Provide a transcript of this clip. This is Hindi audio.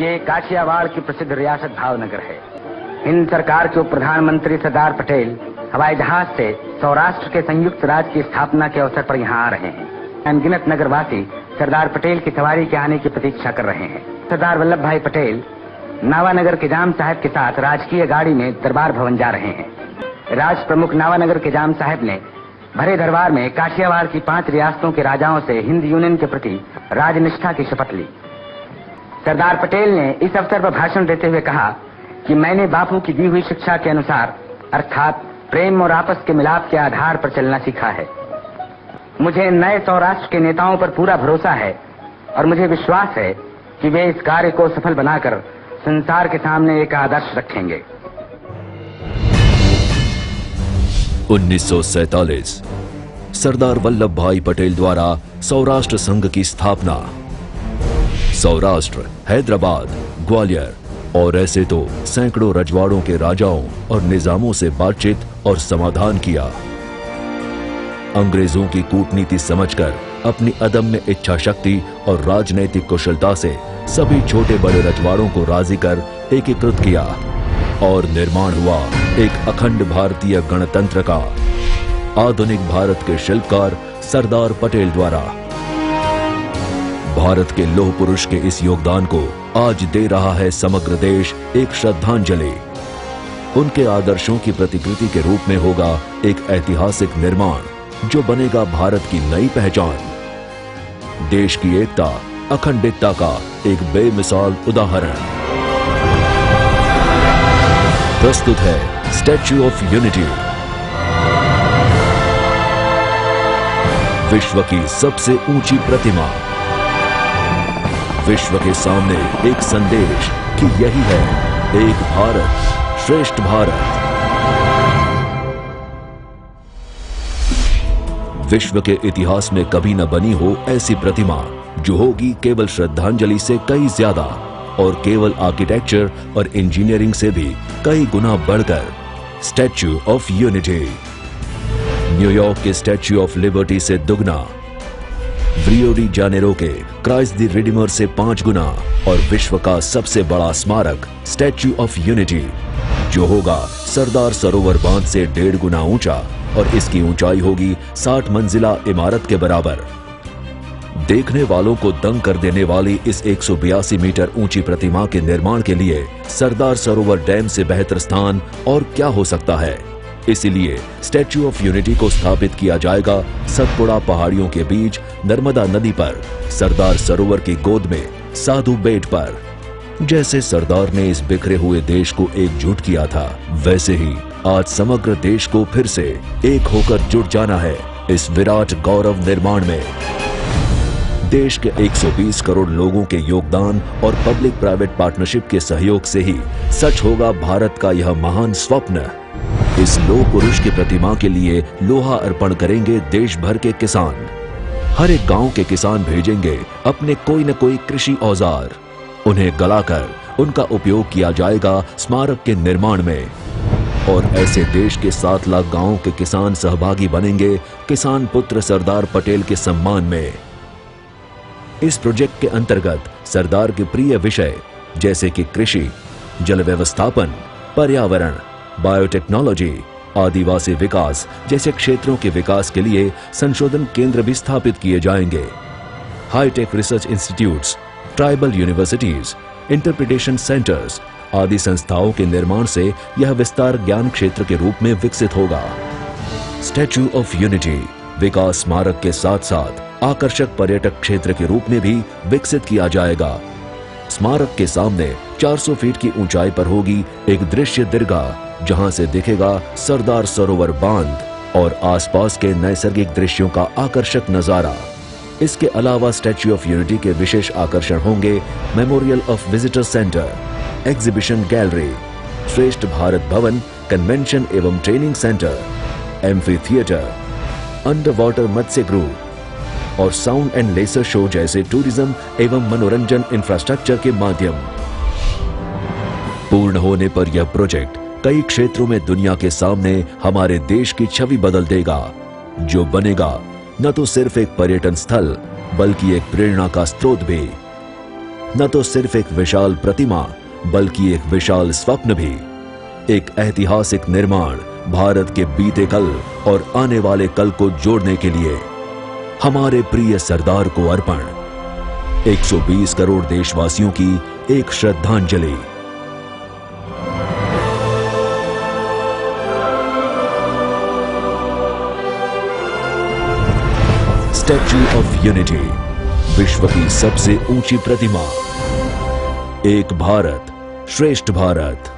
ये काठियावाड़ की प्रसिद्ध रियासत भावनगर है। हिंद सरकार के उप प्रधानमंत्री सरदार पटेल हवाई जहाज से सौराष्ट्र के संयुक्त राज्य की स्थापना के अवसर पर यहाँ आ रहे हैं। अनगिनत नगरवासी सरदार पटेल की सवारी के आने की प्रतीक्षा कर रहे हैं। सरदार वल्लभ भाई पटेल नावानगर के जाम साहब के साथ राजकीय गाड़ी में दरबार भवन जा रहे हैं। राज प्रमुख नावानगर के जाम साहब ने भरे दरबार में काठियावाड़ की 5 रियासतों के राजाओं से हिंद यूनियन के प्रति राजनिष्ठा की शपथ ली। सरदार पटेल ने इस अवसर पर भाषण देते हुए कहा कि मैंने बापू की दी हुई शिक्षा के अनुसार अर्थात प्रेम और आपस के मिलाप के आधार पर चलना सीखा है। मुझे नए सौराष्ट्र के नेताओं पर पूरा भरोसा है और मुझे विश्वास है कि वे इस कार्य को सफल बनाकर संसार के सामने एक आदर्श रखेंगे। 1947 सरदार वल्लभ भाई पटेल द्वारा सौराष्ट्र संघ की स्थापना। सौराष्ट्र, हैदराबाद, ग्वालियर और ऐसे तो सैकड़ों रजवाड़ों के राजाओं और निजामों से बातचीत और समाधान किया। अंग्रेजों की कूटनीति समझकर अपनी अदम्य इच्छा शक्ति और राजनैतिक कुशलता से सभी छोटे बड़े रजवाड़ों को राजी कर एकीकृत किया और निर्माण हुआ एक अखंड भारतीय गणतंत्र का। आधुनिक भारत के शिल्पकार सरदार पटेल द्वारा भारत के लौह पुरुष के इस योगदान को आज दे रहा है समग्र देश एक श्रद्धांजलि। उनके आदर्शों की प्रतिकृति के रूप में होगा एक ऐतिहासिक निर्माण जो बनेगा भारत की नई पहचान। देश की एकता, अखंडितता का एक बेमिसाल उदाहरण। प्रस्तुत है स्टैच्यू ऑफ यूनिटी, विश्व की सबसे ऊंची प्रतिमा। विश्व के सामने एक संदेश कि यही है एक भारत श्रेष्ठ भारत। विश्व के इतिहास में कभी न बनी हो ऐसी प्रतिमा जो होगी केवल श्रद्धांजलि से कई ज्यादा और केवल आर्किटेक्चर और इंजीनियरिंग से भी कई गुना बढ़कर स्टैच्यू ऑफ यूनिटी। न्यूयॉर्क के स्टैच्यू ऑफ लिबर्टी से दुगना, रियो डी जेनेरो के क्राइस्ट द रिडीमर से 5 गुना और विश्व का सबसे बड़ा स्मारक स्टैच्यू ऑफ यूनिटी जो होगा सरदार सरोवर बांध से 1.5 गुना ऊंचा और इसकी ऊंचाई होगी 60 मंजिला इमारत के बराबर। देखने वालों को दंग कर देने वाली इस 182 मीटर ऊंची प्रतिमा के निर्माण के लिए सरदार सरोवर डैम से बेहतर स्थान और क्या हो सकता है। इसीलिए स्टैच्यू ऑफ यूनिटी को स्थापित किया जाएगा सतपुड़ा पहाड़ियों के बीच नर्मदा नदी पर, सरदार सरोवर की गोद में साधु बेट पर। जैसे सरदार ने इस बिखरे हुए देश को एकजुट किया था, वैसे ही आज समग्र देश को फिर से एक होकर जुट जाना है इस विराट गौरव निर्माण में। देश के 120 करोड़ लोगों के योगदान और पब्लिक प्राइवेट पार्टनरशिप के सहयोग से ही सच होगा भारत का यह महान स्वप्न। इस लौह पुरुष की प्रतिमा के लिए लोहा अर्पण करेंगे देश भर के किसान। हर एक गांव के किसान भेजेंगे अपने कोई न कोई कृषि औजार। उन्हें गलाकर उनका उपयोग किया जाएगा स्मारक के निर्माण में। और ऐसे देश के 7 लाख गांवों के किसान सहभागी बनेंगे किसान पुत्र सरदार पटेल के सम्मान में। इस प्रोजेक्ट के अंतर्गत सरदार के प्रिय विषय जैसे कि कृषि, जल व्यवस्थापन, पर्यावरण, बायोटेक्नोलॉजी, आदिवासी विकास जैसे क्षेत्रों के विकास के लिए संशोधन केंद्र भी स्थापित किए जाएंगे। Hi-tech research institutes, tribal universities, interpretation centres आदि संस्थाओं के निर्माण से यह विस्तार ज्ञान क्षेत्र के रूप में विकसित होगा। स्टैच्यू ऑफ यूनिटी विकास स्मारक के साथ साथ आकर्षक पर्यटक क्षेत्र के रूप में भी विकसित किया जाएगा। स्मारक के सामने 400 फीट की ऊंचाई पर होगी एक दृश्य दीर्घा जहां से दिखेगा सरदार सरोवर बांध और आसपास के नैसर्गिक दृश्यों का आकर्षक नजारा। इसके अलावा स्टैच्यू ऑफ यूनिटी के विशेष आकर्षण होंगे memorial of visitor centre, exhibition gallery, श्रेष्ठ भारत भवन, कन्वेंशन एवं training centre, amphitheatre, under water मत्स्य गृह और साउंड एंड लेसर शो जैसे टूरिज्म एवं मनोरंजन इंफ्रास्ट्रक्चर के माध्यम। पूर्ण होने पर यह प्रोजेक्ट कई क्षेत्रों में दुनिया के सामने हमारे देश की छवि बदल देगा, जो बनेगा न तो सिर्फ एक पर्यटन स्थल बल्कि एक प्रेरणा का स्रोत भी। न तो सिर्फ एक विशाल प्रतिमा बल्कि एक विशाल स्वप्न भी, एक ऐतिहासिक निर्माण भारत के बीते कल और आने वाले कल को जोड़ने के लिए हमारे प्रिय सरदार को अर्पण। 120 करोड़ देशवासियों की एक श्रद्धांजलि। स्टैच्यू ऑफ यूनिटी, विश्व की सबसे ऊंची प्रतिमा। एक भारत श्रेष्ठ भारत।